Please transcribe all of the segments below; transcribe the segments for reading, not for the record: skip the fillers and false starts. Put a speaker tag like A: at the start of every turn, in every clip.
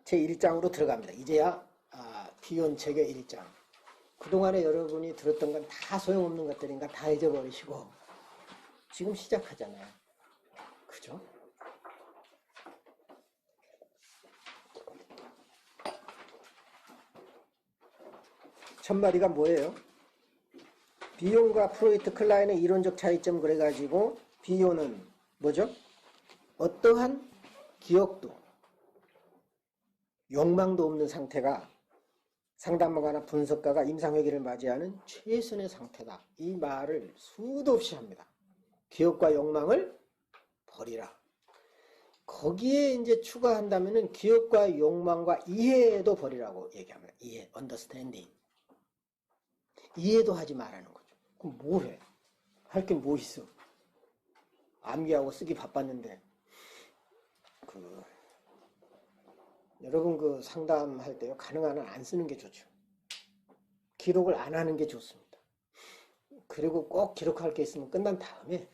A: 제1장으로 들어갑니다. 이제야 비혼 책의 1장. 그동안에 여러분이 들었던 건 다 소용없는 것들인가 다 잊어버리시고 지금 시작하잖아요. 그죠? 첫 마디가 뭐예요? 비혼과 프로이트 클라인의 이론적 차이점 그래가지고 비혼은 뭐죠? 어떠한 기억도 욕망도 없는 상태가 상담가나 분석가가 임상회귀를 맞이하는 최선의 상태다. 이 말을 수도 없이 합니다. 기억과 욕망을 버리라. 거기에 이제 추가한다면은 기억과 욕망과 이해도 버리라고 얘기합니다. 이해, understanding. 이해도 하지 말라는 거죠. 그럼 뭐 해? 할 게 뭐 있어? 암기하고 쓰기 바빴는데 여러분 그 상담할 때요 가능한 한 안 쓰는 게 좋죠. 기록을 안 하는 게 좋습니다. 그리고 꼭 기록할 게 있으면 끝난 다음에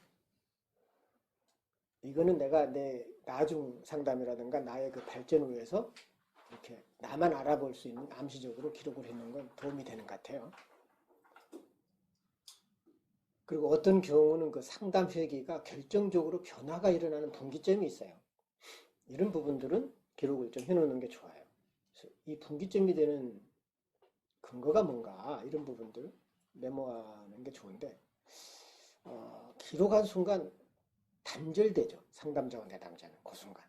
A: 이거는 내가 내 나중 상담이라든가 나의 그 발전을 위해서 이렇게 나만 알아볼 수 있는 암시적으로 기록을 해놓은 건 도움이 되는 것 같아요. 그리고 어떤 경우는 그 상담 회기가 결정적으로 변화가 일어나는 분기점이 있어요. 이런 부분들은 기록을 좀 해놓는 게 좋아요. 그래서 이 분기점이 되는 근거가 뭔가 이런 부분들 메모하는 게 좋은데 기록한 순간 단절되죠. 상담자와 내담자는 그 순간.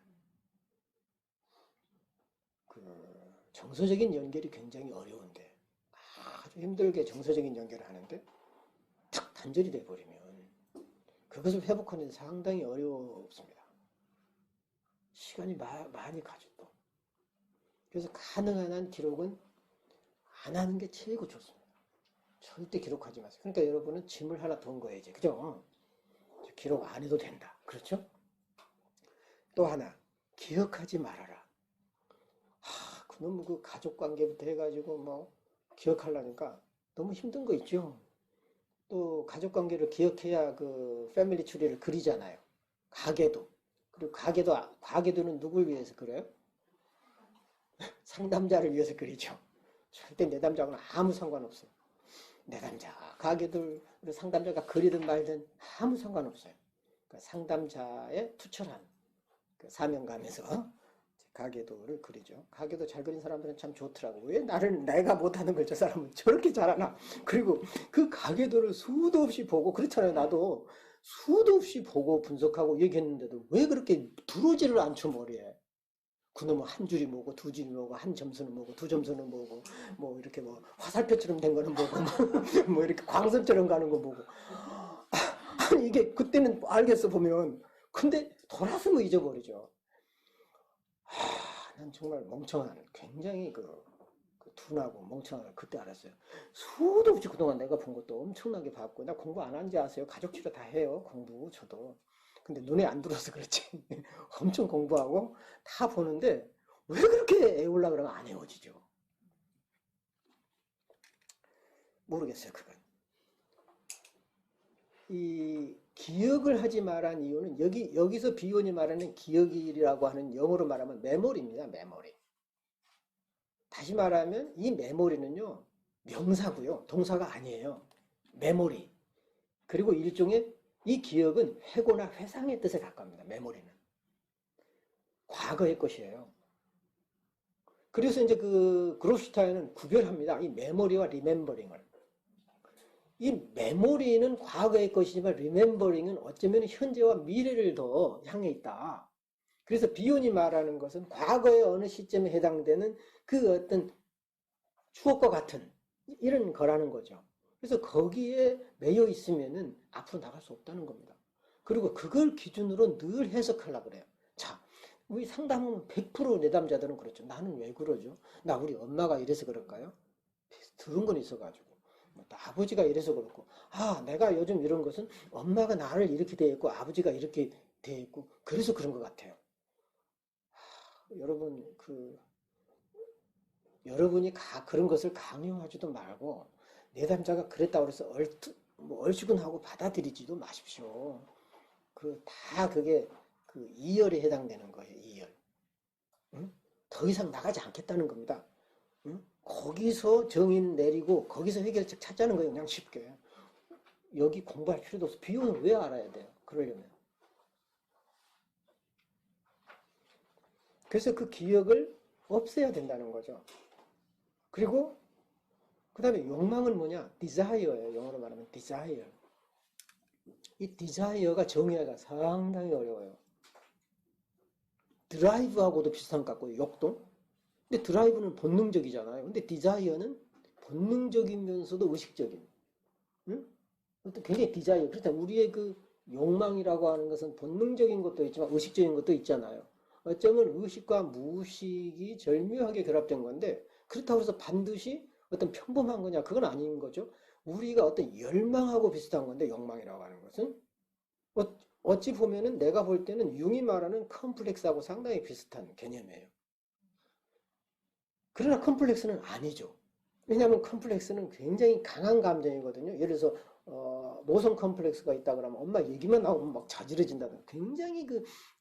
A: 정서적인 연결이 굉장히 어려운데 아주 힘들게 정서적인 연결을 하는데 탁 단절이 돼버리면 그것을 회복하는 데 상당히 어렵습니다. 시간이 많이 가죠 또. 그래서 가능한 한 기록은 안 하는 게 최고 좋습니다. 절대 기록하지 마세요. 그러니까 여러분은 짐을 하나 돈 거예요 이제. 그죠? 기록 안 해도 된다. 그렇죠? 또 하나 기억하지 말아라. 그놈의 그 가족 관계부터 해가지고 뭐 기억하려니까 너무 힘든 거 있죠. 또 가족 관계를 기억해야 그 패밀리 트리를 그리잖아요. 가계도. 그리고 가계도는 누굴 위해서 그려요? 상담자를 위해서 그리죠. 절대 내담자하고는 아무 상관없어요. 내담자, 가계들, 상담자가 그리든 말든 아무 상관없어요. 그러니까 상담자의 투철한 그 사명감에서 가계도를 그리죠. 가계도 잘 그린 사람들은 참 좋더라고. 왜 내가 못하는 걸 저 사람은 저렇게 잘하나. 그리고 그 가계도를 수도 없이 보고, 그렇잖아요. 나도 수도 없이 보고 분석하고 얘기했는데도 왜 그렇게 들어오지를 않죠, 머리에. 그놈은 한 줄이 뭐고, 두 줄이 뭐고, 한 점수는 뭐고, 두 점수는 뭐고, 뭐 이렇게 뭐 화살표처럼 된 거는 뭐고, 뭐 이렇게 광선처럼 가는 거 뭐고. 아니, 이게 그때는 알겠어, 보면. 근데 돌아서면 잊어버리죠. 난 정말 멍청한, 굉장히 둔하고 멍청한 걸 그때 알았어요. 수도 없이 그동안 내가 본 것도 엄청나게 봤고, 나 공부 안 한지 아세요? 가족 치료 다 해요, 공부, 저도. 근데 눈에 안 들어서 그렇지. 엄청 공부하고 다 보는데, 왜 그렇게 애올라 그러면 안 애워지죠? 모르겠어요, 그건. 이 기억을 하지 말한 이유는 여기서 비혼이 말하는 기억이라고 하는 영어로 말하면 메모리입니다. 메모리. 다시 말하면 이 메모리는요. 명사고요. 동사가 아니에요. 메모리. 그리고 일종의 이 기억은 회고나 회상의 뜻에 가깝습니다. 메모리는. 과거의 것이에요. 그래서 이제 그 그로스타인은 구별합니다. 이 메모리와 리멤버링을. 이 메모리는 과거의 것이지만 리멤버링은 어쩌면 현재와 미래를 더 향해 있다. 그래서 비혼이 말하는 것은 과거의 어느 시점에 해당되는 그 어떤 추억과 같은 이런 거라는 거죠. 그래서 거기에 매여 있으면은 앞으로 나갈 수 없다는 겁니다. 그리고 그걸 기준으로 늘 해석하려고 그래요. 자, 우리 상담은 100% 내담자들은 그렇죠. 나는 왜 그러죠? 나 우리 엄마가 이래서 그럴까요? 들은 건 있어가지고. 아버지가 이래서 그렇고, 내가 요즘 이런 것은 엄마가 나를 이렇게 돼 있고, 아버지가 이렇게 돼 있고, 그래서 그런 것 같아요. 여러분, 여러분이 그런 것을 강요하지도 말고, 내담자가 그랬다고 해서 얼씨군하고 받아들이지도 마십시오. 그게 이열에 해당되는 거예요, 이열. 응? 더 이상 나가지 않겠다는 겁니다. 응? 거기서 정의는 내리고 거기서 해결책 찾자는 거예요. 그냥 쉽게. 여기 공부할 필요도 없어. 비용을 왜 알아야 돼요? 그러려면. 그래서 그 기억을 없애야 된다는 거죠. 그리고 그 다음에 욕망은 뭐냐? desire예요. 영어로 말하면 desire. 이 desire가 정의하기가 상당히 어려워요. 드라이브하고도 비슷한 것 같고요. 욕동. 근데 드라이브는 본능적이잖아요. 근데 desire는 본능적이면서도 의식적인. 응? 굉장히 디자이어. 그렇다. 우리의 그 욕망이라고 하는 것은 본능적인 것도 있지만 의식적인 것도 있잖아요. 어쩌면 의식과 무의식이 절묘하게 결합된 건데 그렇다고 해서 반드시 어떤 평범한 거냐 그건 아닌 거죠. 우리가 어떤 열망하고 비슷한 건데 욕망이라고 하는 것은 어찌 보면은 내가 볼 때는 융이 말하는 컴플렉스하고 상당히 비슷한 개념이에요. 그러나 컴플렉스는 아니죠. 왜냐하면 컴플렉스는 굉장히 강한 감정이거든요. 예를 들어서 모성 컴플렉스가 있다 그러면 엄마 얘기만 나오면 막 자지러진다든 굉장히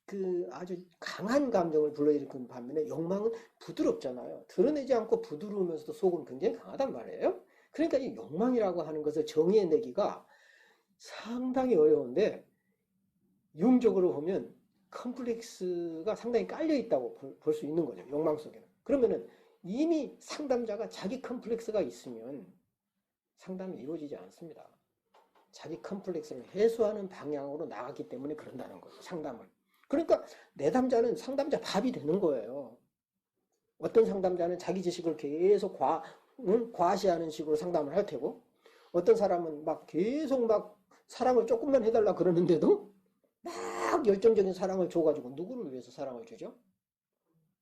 A: 그 아주 강한 감정을 불러일으키는 반면에 욕망은 부드럽잖아요. 드러내지 않고 부드러우면서도 속은 굉장히 강하단 말이에요. 그러니까 이 욕망이라고 하는 것을 정의해내기가 상당히 어려운데 융적으로 보면 컴플렉스가 상당히 깔려 있다고 볼 수 있는 거죠. 욕망 속에는. 그러면은 이미 상담자가 자기 컴플렉스가 있으면 상담이 이루어지지 않습니다. 자기 컴플렉스를 해소하는 방향으로 나갔기 때문에 그런다는 거죠. 상담을. 그러니까 내담자는 상담자 밥이 되는 거예요. 어떤 상담자는 자기 지식을 계속 과시하는 식으로 상담을 할 테고 어떤 사람은 막 계속 막 사랑을 조금만 해달라 그러는데도 막 열정적인 사랑을 줘가지고 누구를 위해서 사랑을 주죠?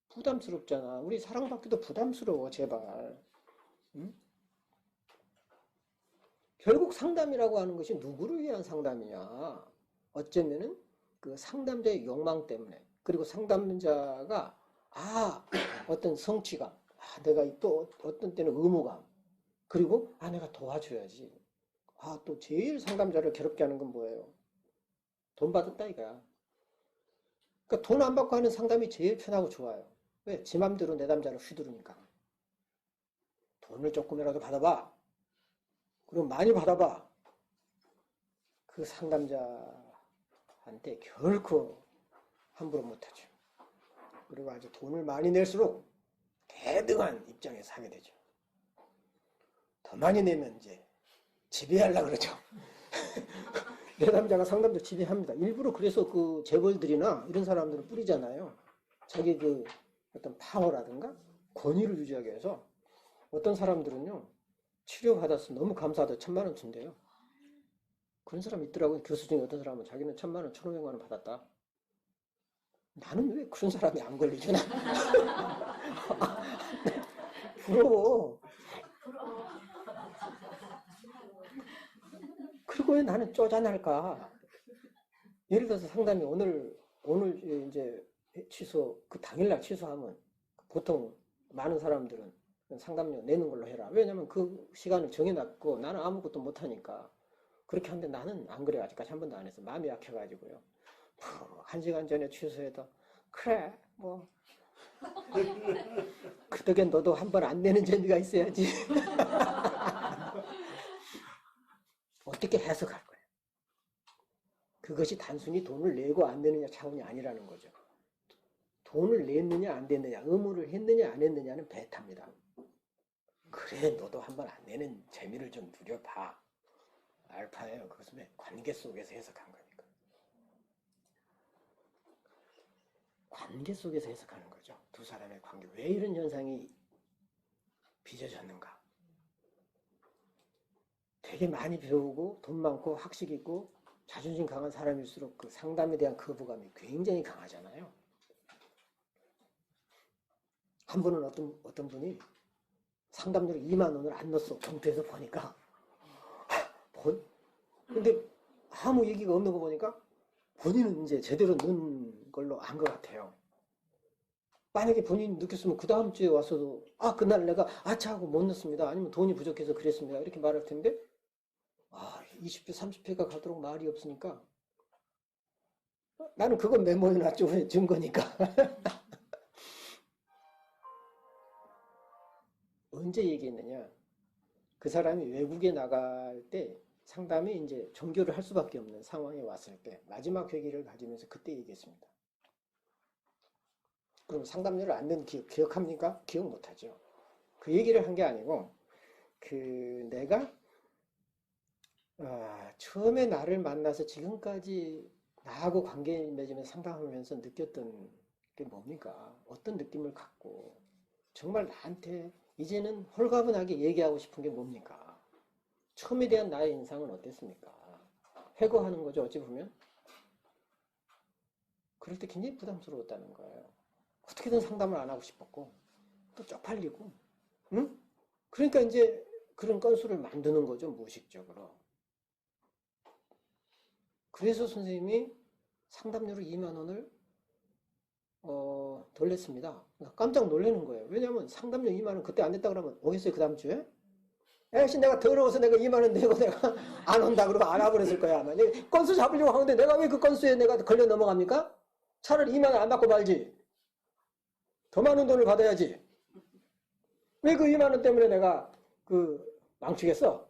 A: 부담스럽잖아. 우리 사랑받기도 부담스러워, 제발. 응? 결국 상담이라고 하는 것이 누구를 위한 상담이냐? 어쩌면은 그 상담자의 욕망 때문에 그리고 상담자가 어떤 성취감, 내가 또 어떤 때는 의무감, 그리고 내가 도와줘야지. 또 제일 상담자를 괴롭게 하는 건 뭐예요? 돈 받았다 이거야. 그러니까 돈 안 받고 하는 상담이 제일 편하고 좋아요. 왜? 지 맘대로 내 남자를 휘두르니까. 돈을 조금이라도 받아봐. 그리고 많이 받아봐. 그 상담자한테 결코 함부로 못하죠. 그리고 아주 돈을 많이 낼수록 대등한 입장에서 하게 되죠. 더 많이 내면 이제 지배하려고 그러죠. 내 남자가 상담자 지배합니다. 일부러 그래서 그 재벌들이나 이런 사람들을 뿌리잖아요. 자기 그 어떤 파워라든가 권위를 유지하기 위해서 어떤 사람들은요 치료받아서 너무 감사하다 1,000만 원 준대요. 그런 사람 있더라고요. 교수 중에 어떤 사람은 자기는 1,000만 원, 1,500만 원 받았다. 나는 왜 그런 사람이 안 걸리지? 부러워. 그리고 왜 나는 쪼잔할까? 예를 들어서 상담이 오늘 이제 취소, 그 당일날 취소하면 보통 많은 사람들은 상담료 내는 걸로 해라. 왜냐면 그 시간을 정해놨고 나는 아무것도 못하니까. 그렇게 하는데 나는 안 그래. 아직까지 한 번도 안 했어. 마음이 약해가지고요. 1시간 전에 취소해도 그래 뭐 그 덕에 너도 한 번 안 내는 재미가 있어야지. 어떻게 해석할 거예요? 그것이 단순히 돈을 내고 안 내느냐 차원이 아니라는 거죠. 돈을 냈느냐 안 냈느냐, 의무를 했느냐 안 했느냐는 베타입니다. 그래 너도 한 번 안 내는 재미를 좀 누려봐. 알파예요. 그것은 관계 속에서 해석한 거니까. 관계 속에서 해석하는 거죠. 두 사람의 관계. 왜 이런 현상이 빚어졌는가? 되게 많이 배우고 돈 많고 학식 있고 자존심 강한 사람일수록 그 상담에 대한 거부감이 굉장히 강하잖아요. 한 분은 어떤 분이 상담료를 2만 원을 안 넣었어. 검토해서 보니까. 근데 아무 얘기가 없는 거 보니까 본인은 이제 제대로 넣은 걸로 안 것 같아요. 만약에 본인이 느꼈으면 그 다음 주에 와서도 그날 내가 하고 못 넣습니다. 아니면 돈이 부족해서 그랬습니다. 이렇게 말할 텐데 20회 30회가 가도록 말이 없으니까 나는 그건 메모해놨죠. 준 거니까. 언제 얘기했느냐? 그 사람이 외국에 나갈 때 상담이 이제 종교를 할 수밖에 없는 상황에 왔을 때 마지막 회기를 가지면서 그때 얘기했습니다. 그럼 상담료를 안 낸 기억합니까? 기억 못하죠. 그 얘기를 한 게 아니고 내가 처음에 나를 만나서 지금까지 나하고 관계 맺으면서 상담하면서 느꼈던 게 뭡니까? 어떤 느낌을 갖고 정말 나한테 이제는 홀가분하게 얘기하고 싶은 게 뭡니까? 처음에 대한 나의 인상은 어땠습니까? 회고하는 거죠, 어찌 보면. 그럴 때 굉장히 부담스러웠다는 거예요. 어떻게든 상담을 안 하고 싶었고 또 쪽팔리고, 응? 그러니까 이제 그런 건수를 만드는 거죠, 무의식적으로. 그래서 선생님이 상담료를 2만 원을 덜 냈습니다. 그러니까 깜짝 놀라는 거예요. 왜냐하면 상담료 2만 원 그때 안 냈다 그러면 오겠어요, 그 다음 주에? 에이씨, 내가 더러워서 내가 2만 원 내고 내가 안 온다 그러고 안 와버렸을 거야, 아마. 건수 잡으려고 하는데 내가 왜 그 건수에 내가 걸려 넘어갑니까? 차라리 2만 원 안 받고 말지. 더 많은 돈을 받아야지. 왜 그 2만 원 때문에 내가 망치겠어?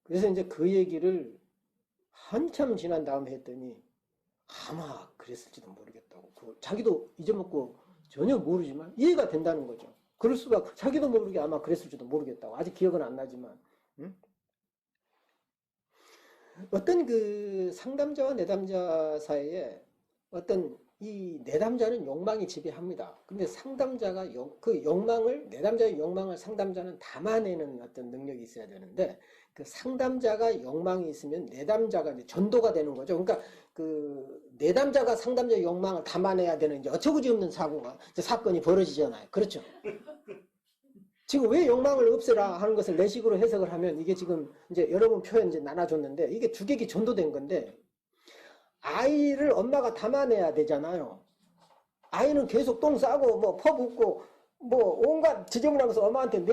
A: 그래서 이제 그 얘기를 한참 지난 다음에 했더니 아마 그랬을지도 모르겠다고. 자기도 잊어먹고 전혀 모르지만 이해가 된다는 거죠. 그럴 수가, 자기도 모르게 아마 그랬을지도 모르겠다고. 아직 기억은 안 나지만. 응? 어떤 상담자와 내담자 사이에 어떤 이 내담자는 욕망이 지배합니다. 근데 상담자가 내담자의 욕망을 상담자는 담아내는 어떤 능력이 있어야 되는데, 그 상담자가 욕망이 있으면 내담자가 이제 전도가 되는 거죠. 그러니까 내담자가 상담자의 욕망을 담아내야 되는 이제 어처구니없는 사건이 벌어지잖아요. 그렇죠? 지금 왜 욕망을 없애라 하는 것을 내 식으로 해석을 하면 이게 지금 이제 여러 번 표현 이제 나눠줬는데 이게 주객이 전도된 건데, 아이를 엄마가 담아내야 되잖아요. 아이는 계속 똥 싸고 뭐 퍼붓고 뭐 온갖 지저분한 것을 엄마한테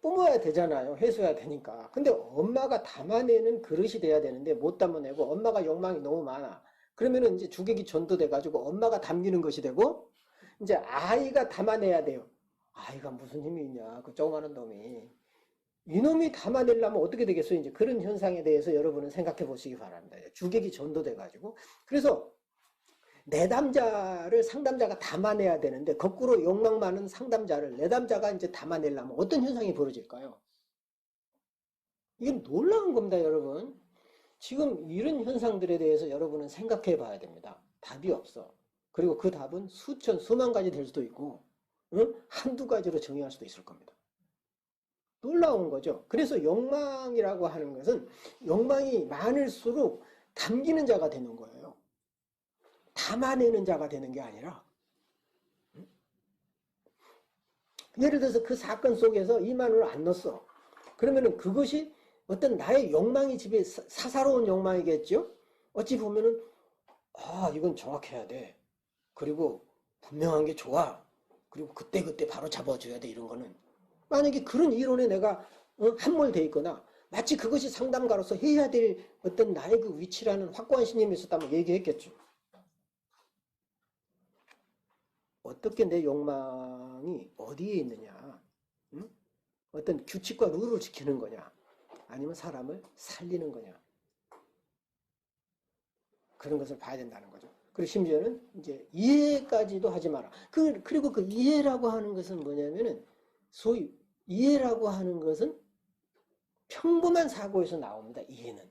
A: 뿜어야 되잖아요. 해소해야 되니까. 근데 엄마가 담아내는 그릇이 돼야 되는데 못 담아내고 엄마가 욕망이 너무 많아. 그러면은 이제 주객이 전도돼 가지고 엄마가 담기는 것이 되고 이제 아이가 담아내야 돼요. 아이가 무슨 힘이 있냐, 그 조그마한 놈이. 이놈이 담아내려면 어떻게 되겠어요? 이제 그런 현상에 대해서 여러분은 생각해 보시기 바랍니다. 주객이 전도돼 가지고. 그래서 내담자를 상담자가 담아내야 되는데 거꾸로 욕망 많은 상담자를 내담자가 이제 담아내려면 어떤 현상이 벌어질까요? 이게 놀라운 겁니다, 여러분. 지금 이런 현상들에 대해서 여러분은 생각해 봐야 됩니다. 답이 없어. 그리고 그 답은 수만 가지 될 수도 있고, 응? 한두 가지로 정의할 수도 있을 겁니다. 놀라운 거죠. 그래서 욕망이라고 하는 것은 욕망이 많을수록 담기는 자가 되는 거예요. 담아내는 자가 되는 게 아니라. 예를 들어서 그 사건 속에서 2만 원을 안 넣었어. 그러면은 그것이 어떤 나의 욕망이 집에 사사로운 욕망이겠죠? 어찌 보면은 이건 정확해야 돼. 그리고 분명한 게 좋아. 그리고 그때그때 바로 잡아줘야 돼, 이런 거는. 만약에 그런 이론에 내가 함몰돼 있거나 마치 그것이 상담가로서 해야 될 어떤 나의 그 위치라는 확고한 신념이 있었다면 얘기했겠죠. 어떻게 내 욕망이 어디에 있느냐, 응? 어떤 규칙과 룰을 지키는 거냐, 아니면 사람을 살리는 거냐, 그런 것을 봐야 된다는 거죠. 그리고 심지어는 이제 이해까지도 하지 마라. 그리고 그 이해라고 하는 것은 뭐냐면은 소위 이해라고 하는 것은 평범한 사고에서 나옵니다. 이해는.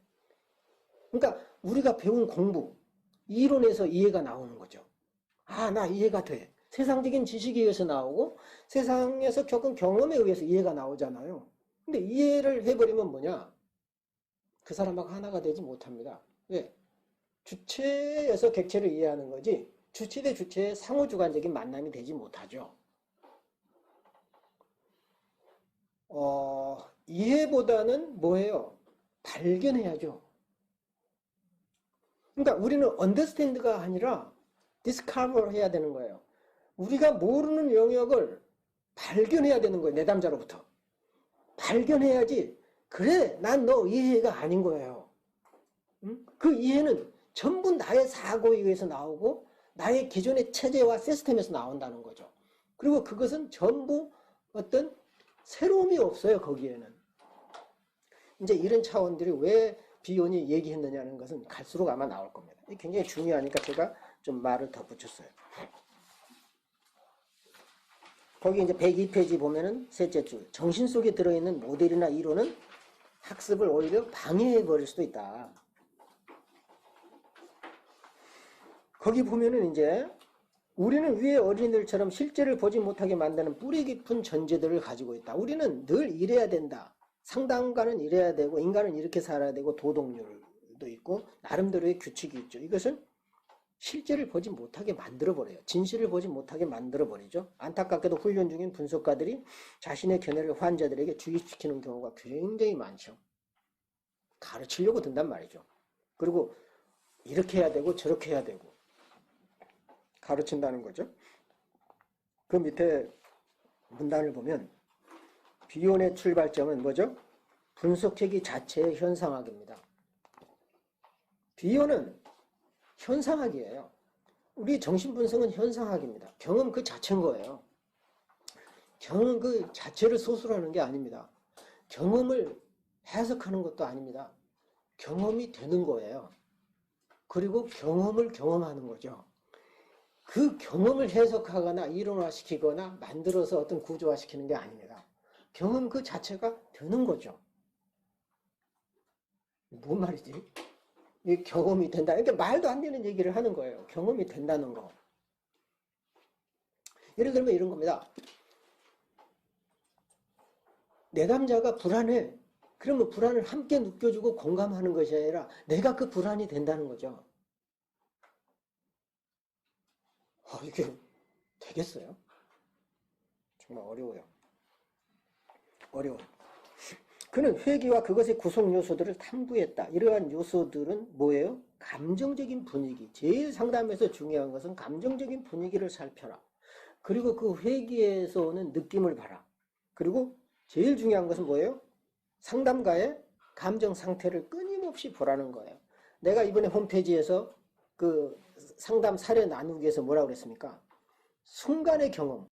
A: 그러니까 우리가 배운 공부, 이론에서 이해가 나오는 거죠. 나 이해가 돼. 세상적인 지식에 의해서 나오고 세상에서 겪은 경험에 의해서 이해가 나오잖아요. 근데 이해를 해버리면 뭐냐? 그 사람하고 하나가 되지 못합니다. 왜? 주체에서 객체를 이해하는 거지 주체 대 주체의 상호주관적인 만남이 되지 못하죠. 이해보다는 뭐예요? 발견해야죠. 그러니까 우리는 understand가 아니라 discover 해야 되는 거예요. 우리가 모르는 영역을 발견해야 되는 거예요. 내담자로부터. 발견해야지. 그래, 난 너 이해가 아닌 거예요. 응? 그 이해는 전부 나의 사고에 의해서 나오고 나의 기존의 체제와 시스템에서 나온다는 거죠. 그리고 그것은 전부 어떤 새로움이 없어요, 거기에는. 이제 이런 차원들이 왜 비욘이 얘기했느냐는 것은 갈수록 아마 나올 겁니다. 이게 굉장히 중요하니까 제가 좀 말을 더 붙였어요. 거기 이제 102페이지 보면은 셋째 줄. 정신 속에 들어있는 모델이나 이론은 학습을 오히려 방해해 버릴 수도 있다. 거기 보면은 이제 우리는 위의 어린이들처럼 실제를 보지 못하게 만드는 뿌리 깊은 전제들을 가지고 있다. 우리는 늘 이래야 된다. 상담가는 이래야 되고 인간은 이렇게 살아야 되고 도덕률도 있고 나름대로의 규칙이 있죠. 이것은 실제를 보지 못하게 만들어버려요. 진실을 보지 못하게 만들어버리죠. 안타깝게도 훈련 중인 분석가들이 자신의 견해를 환자들에게 주입시키는 경우가 굉장히 많죠. 가르치려고 든단 말이죠. 그리고 이렇게 해야 되고 저렇게 해야 되고 가르친다는 거죠. 그 밑에 문단을 보면 비욘의 출발점은 뭐죠? 분석회기 자체의 현상학입니다. 비욘은 현상학이에요. 우리 정신분석은 현상학입니다. 경험 그 자체인 거예요. 경험 그 자체를 소술하는 게 아닙니다. 경험을 해석하는 것도 아닙니다. 경험이 되는 거예요. 그리고 경험을 경험하는 거죠. 그 경험을 해석하거나 이론화시키거나 만들어서 어떤 구조화시키는 게 아닙니다. 경험 그 자체가 되는 거죠. 뭔 말이지? 이 경험이 된다. 이렇게 말도 안 되는 얘기를 하는 거예요. 경험이 된다는 거. 예를 들면 이런 겁니다. 내담자가 불안해. 그러면 불안을 함께 느껴주고 공감하는 것이 아니라 내가 그 불안이 된다는 거죠. 이게 되겠어요? 정말 어려워요. 어려워요. 그는 회귀와 그것의 구성 요소들을 탐구했다. 이러한 요소들은 뭐예요? 감정적인 분위기. 제일 상담에서 중요한 것은 감정적인 분위기를 살펴라. 그리고 그 회귀에서 오는 느낌을 봐라. 그리고 제일 중요한 것은 뭐예요? 상담가의 감정 상태를 끊임없이 보라는 거예요. 내가 이번에 홈페이지에서 그 상담 사례 나누기에서 뭐라고 그랬습니까? 순간의 경험.